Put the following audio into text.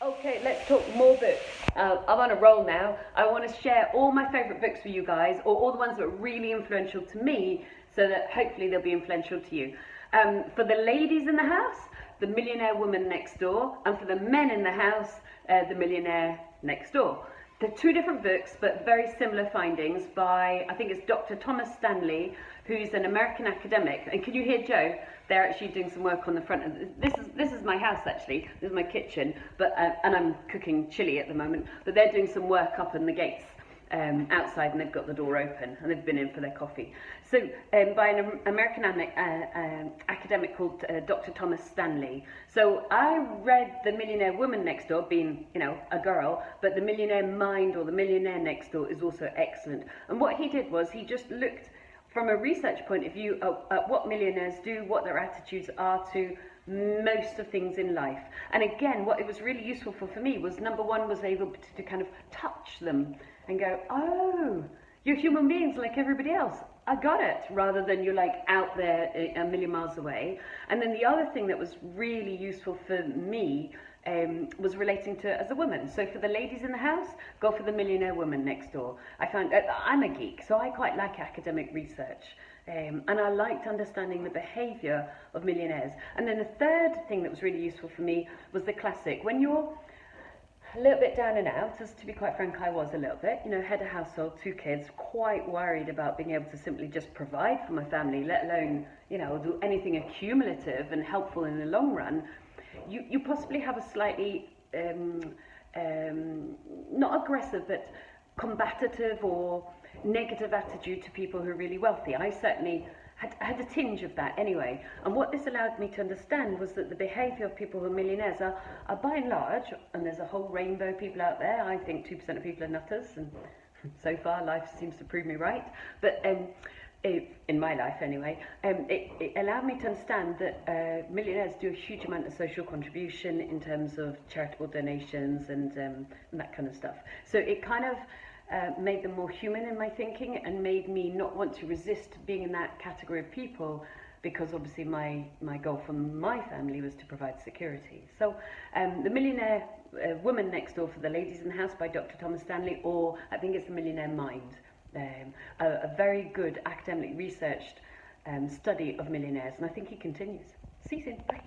Okay, let's talk more books. I'm on a roll now. I want to share all my favourite books with you guys, or all the ones that are really influential to me, so that hopefully they'll be influential to you. For the ladies in the house, The Millionaire Woman Next Door, and for the men in the house, The Millionaire Next Door. They're two different books, but very similar findings by, I think it's Dr. Thomas Stanley, who's an American academic. And can you hear Joe? They're actually doing some work on the front. This is my house, actually. This is my kitchen, but and I'm cooking chili at the moment. But they're doing some work up in the gates outside, and they've got the door open, and they've been in for their coffee. So by an American academic called Dr. Thomas Stanley. So I read The Millionaire Woman Next Door, being, you know, a girl, but The Millionaire Mind, or The Millionaire Next Door, is also excellent. And what he did was he just looked from a research point of view at what millionaires do, what their attitudes are to most of things in life. And again, what it was really useful for me was, number one, was able to kind of touch them and go, oh, you're human beings like everybody else. I got it, rather than you're like out there a million miles away. And then the other thing that was really useful for me was relating to as a woman. So for the ladies in the house, go for The Millionaire Woman Next Door. I found I'm a geek, so I quite like academic research. And I liked understanding the behaviour of millionaires. And then the third thing that was really useful for me was the classic. When you're a little bit down and out, as to be quite frank, I was a little bit, you know, head of household, 2 kids, quite worried about being able to simply just provide for my family, let alone, you know, do anything accumulative and helpful in the long run. You possibly have a slightly, not aggressive, but combative or negative attitude to people who are really wealthy. I certainly had a tinge of that anyway. And what this allowed me to understand was that the behaviour of people who are millionaires are by and large, and there's a whole rainbow of people out there. I think 2% of people are nutters, and so far life seems to prove me right. But in my life anyway, it allowed me to understand that millionaires do a huge amount of social contribution in terms of charitable donations and that kind of stuff. So it kind of made them more human in my thinking, and made me not want to resist being in that category of people, because obviously my goal for my family was to provide security. So The Millionaire Woman Next Door for the ladies in the house by Dr. Thomas Stanley, or I think it's The Millionaire Mind. A very good academically researched study of millionaires, and I think he continues. See you soon. Bye.